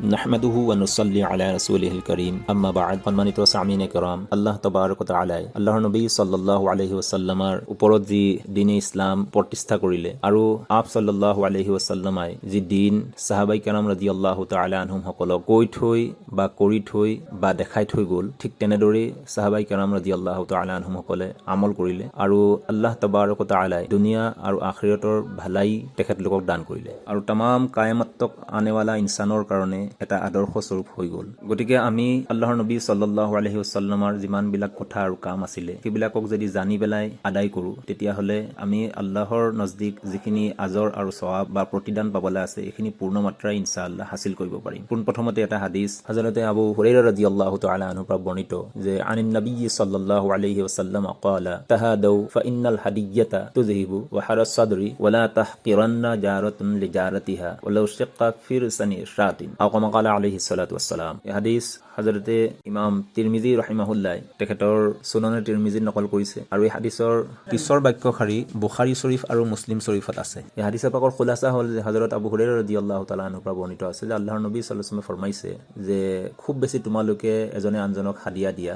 নাহমাদুহু ওয়া নুসাল্লি আলা রাসূলিহিল কারীম আম্মা বা'দ। সম্মানিত সামিনে কেরাম, আল্লাহ তাবারক ওয়া তাআলাই আল্লাহৰ নবী সাল্লাল্লাহু আলাইহি ওয়াসাল্লামৰ ওপৰত যি দিনে ইছলাম প্ৰতিষ্ঠা কৰিলে আৰু আপ সাল্লাল্লাহু আলাইহি ওয়াসাল্লামাই যি দিন সাহাবাই কেৰাম ৰাদিয়াল্লাহু তাআলা আনহুম সকলক কৈ থৈ বা কৰি থৈ বা দেখাই থৈ গ'ল, ঠিক তেনেদৰে সাহাবাই কেৰাম ৰাদিয়াল্লাহু তাআলা আনহুম সকলে আমল কৰিলে আৰু আল্লাহ তাবাৰক ওয়া তাআলাই দুনিয়া আৰু আখিৰাতৰ ভালাই তেখেতলোকক দান কৰিলে আৰু तमाम কায়ামতক আনেৱালা ইনসানৰ কাৰণে এটা আদৰ্শ স্বৰূপ হৈ গ'ল। গতিকে আমি আল্লাহৰ নবী সাল্লাল্লাহু আলাইহি ওয়াসাল্লামৰ যিমানবিলাক কথা আৰু কাম আছিলে সেইবিলাকক যদি জানি পেলাই আদায় কৰোঁ, তেতিয়াহ'লে আমি আল্লাহৰ নজদিক যিখিনি আজৰ আৰু সৱাব বা প্ৰতিদান পাবলৈ আছে এইখিনি পূৰ্ণ মাত্ৰাই ইনশাআল্লাহ হাসিল কৰিব পাৰিম। পোনপ্ৰথমতে এটা হাদিস হযৰতে আবু হুৰাইৰা ৰাদিয়াল্লাহু তাআলা আনহুৰ পৰা বৰ্ণিত যে আনিন নবী সাল্লাল্লাহু আলাইহি ওয়াসাল্লাম ক্বালা তাহাদাউ ফাইন্নাল হাদিয়াতা তুযহিবু ওয়া হারাস সাদরি ওয়া লা তাহকিরান্না জারাতুন লিজারাতিহা ওয়ালাউ শাক্কা ফিরসানি শাতিন আও কামা ক্বালা আলাইহিস সালাতু ওয়াস সালাম। এই হাদিস হযরতে ইমাম তিৰমিজি ৰাহিমাহুল্লাহ তেখেতৰ সুনানে তিৰমিজিত নকল কৰিছে আৰু এই হাদিসৰ পিছৰ বাক্যশাৰী বুখাৰী শৰীফ আৰু মুছলিম শৰীফত আছে। এই হাদিসৰ পাকৰ খুলাসা হ'ল যে হযৰত আবু হুৰাইৰা ৰাদিয়াল্লাহু তাআলা আনহুৰ পৰা বৰ্ণিত আছে যে আল্লাহৰ নবী সাল্লাল্লাহু আলাইহি ওয়াসাল্লামে ফৰমাইছে যে খুব বেছি তোমালোকে এজনে আনজনক হাদিয়া দিয়া,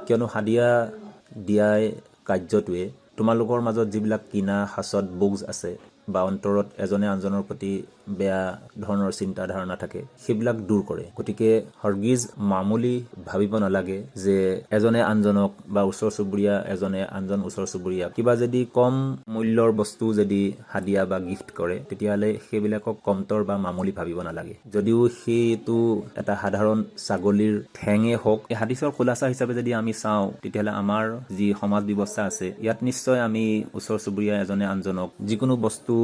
কিয়নো হাদিয়া দিয়াই কাৰ্যটোৱে তোমালোকৰ মাজত যিবিলাক কিনা হাসদ বুগজ আছে বা অন্তৰত এজনে আনজনৰ প্ৰতি বেয়া ধৰণৰ চিন্তা ধাৰণা থাকে সেইবিলাক দূৰ কৰে। গতিকে হৰগিজ মামুলি ভাবিব নালাগে যে এজনে আনজনক বা ওচৰ চুবুৰীয়া এজনে আনজন ওচৰ চুবুৰীয়া কিবা যদি কম মূল্যৰ বস্তু যদি হাদিয়া বা গিফ্ট কৰে তেতিয়াহ'লে সেইবিলাকক কমতৰ বা মামুলি ভাবিব নালাগে, যদিও সেইটো এটা সাধাৰণ ছাগলীৰ ঠেঙে হওক। এই হাদিসৰ খুলাসা হিচাপে যদি আমি চাওঁ তেতিয়াহ'লে আমাৰ যি সমাজ ব্যৱস্থা আছে ইয়াত নিশ্চয় আমি ওচৰ চুবুৰীয়া এজনে আনজনক যিকোনো বস্তু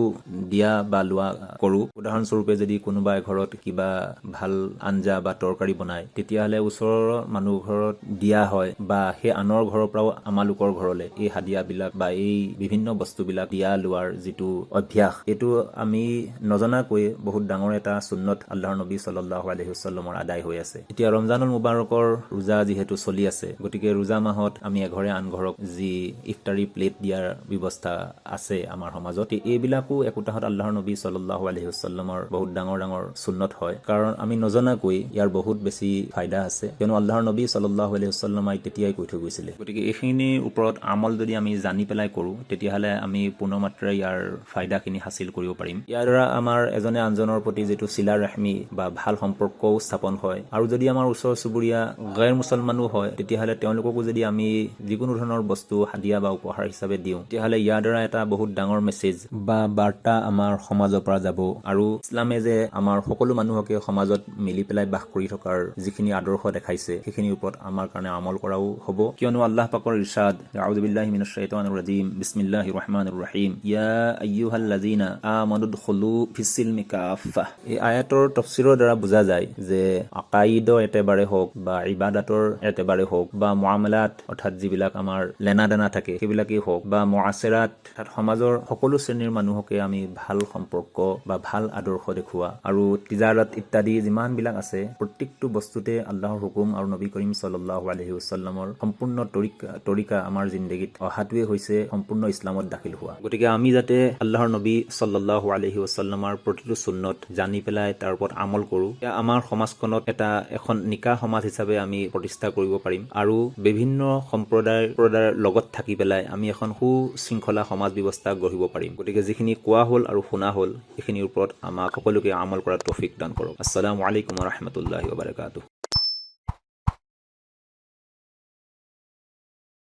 দিয়া বা লোৱা কৰোঁ। উদাহৰণস্বৰূপে যদি কোনোবাই ঘৰত কিবা ভাল আঞ্জা বা তৰকাৰী বনায় তেতিয়াহ'লে ওচৰৰ মানুহ ঘৰত দিয়া হয় বা সেই আনৰ ঘৰৰ পৰাও আমালোকৰ ঘৰলৈ এই হাদিয়াবিলাক বা এই বিভিন্ন বস্তুবিলাক দিয়া লোৱাৰ যিটো অভ্যাস, এইটো আমি নজনাকৈ বহুত ডাঙৰ এটা সুন্নত আল্লাহৰ নবী সাল্লাল্লাহু আলাইহি ওয়াসাল্লামৰ আদায় হৈ আছে। এতিয়া ৰমজানুল মুবাৰকৰ ৰোজা যিহেতু চলি আছে, গতিকে ৰোজা মাহত আমি এঘৰে আন ঘৰক যি ইফতাৰী প্লেট দিয়াৰ ব্যৱস্থা আছে আমাৰ সমাজত, এইবিলাকো একোটাহত আল্লাহৰ নবী সাল্লাল্লাহু আলাইহি ওয়াসাল্লামৰ বহুত ডাঙৰ ডাঙৰ সুন্নত হয়, কাৰণ আমি নজনাকৈ ইয়াৰ বহুত বেছি ফায়দা আছে, কিয়নো আল্লাহৰ নবী সাল্লাল্লাহু আলাইহি ওয়াসাল্লামই তেতিয়াই কৈ থৈ গৈছিলে। গতিকে এইখিনিৰ ওপৰত আমল যদি আমি জানি পেলাই কৰোঁ তেতিয়াহ'লে আমি পূৰ্ণমাত্ৰাই ইয়াৰ ফায়দাখিনি হাসিল কৰিব পাৰিম। ইয়াৰ দ্বাৰা আমাৰ এজনে আনজনৰ প্ৰতি যিটো চিলা ৰাহমি বা ভাল সম্পৰ্কও স্থাপন হয় আৰু যদি আমাৰ ওচৰ চুবুৰীয়া গैर মুছলমানো হয় তেতিয়াহ'লে তেওঁলোককো যদি আমি যিকোনো ধৰণৰ বস্তু হাদিয়া বা উপহাৰ হিচাপে দিওঁ তেতিয়াহ'লে ইয়াৰ দ্বাৰা এটা বহুত ডাঙৰ মেছেজ বা বাৰ্তা আমাৰ সমাজৰ পৰা যাব আৰু ইছলামে যে আমাৰ সকলো মানুহকে সমাজত মিলি পেলাই বাস কৰি থকাৰ যিখিনি আদৰ্শ দেখাইছে সেইখিনিৰ ওপৰত আমাৰ কাৰণে আমল কৰাও হ'ব, কিয়নো আল্লাহ পাকৰ ইৰশাদ আউযু বিল্লাহি মিনাশ শাইতানিৰ ৰাজিম বিসমিল্লাহিৰ ৰহমানিৰ ৰহিম ইয়া আইয়ুহাল্লাযিনা আমানু দুখুলু ফিছ-সিলমি কাফা। এই আয়াতৰ তাফসীৰৰ দ্বাৰা বুজা যায় যে আকাইদৰ একেবাৰে হওক বা ইবাদতৰ একেবাৰে হওক বা মুআমালাত অৰ্থাৎ যিবিলাক আমাৰ লেনা দেনা থাকে সেইবিলাকেই হওক বা মুআছিৰাত অৰ্থাৎ সমাজৰ সকলো শ্ৰেণীৰ মানুহকে আমি ভাল সম্পৰ্ক বা ভাল আদৰ্শ দেখুওৱা আৰু তিজাৰত ইত্যাদি যিমানবিলাক আছে প্ৰত্যেকটো বস্তুতে আল্লাহৰ হুকুম আৰু নবী কৰীম সাল্লাল্লাহু আলাইহি ওয়াসাল্লামৰ সম্পূৰ্ণ তৰিকা আমাৰ জিন্দগীত অহাটোৱে হৈছে সম্পূৰ্ণ ইছলামত দাখিল হোৱা। গতিকে আমি যাতে আল্লাহৰ নবী সাল্লাল্লাহু আলাইহি ওয়াসাল্লামৰ প্ৰতিটো সুন্নত জানি পেলাই তাৰ ওপৰত আমল কৰোঁ, আমাৰ সমাজখনত এখন নিকা সমাজ হিচাপে আমি প্ৰতিষ্ঠা কৰিব পাৰিম আৰু বিভিন্ন সম্প্ৰদায়ৰ লগত থাকি পেলাই আমি এখন সুশৃংখলা সমাজ ব্যৱস্থা গঢ়িব পাৰিম। গতিকে যিখিনি কোৱা হ'ল আৰু শুনা হ'ল এইখিনিৰ ওপৰত আমাক সকলোকে আমল কৰাৰ তৌফিক দান কৰক। আসসালামু আলাইকুম ওয়া ৰাহমাতুল্লাহি ওয়া বাৰাকাতুহু।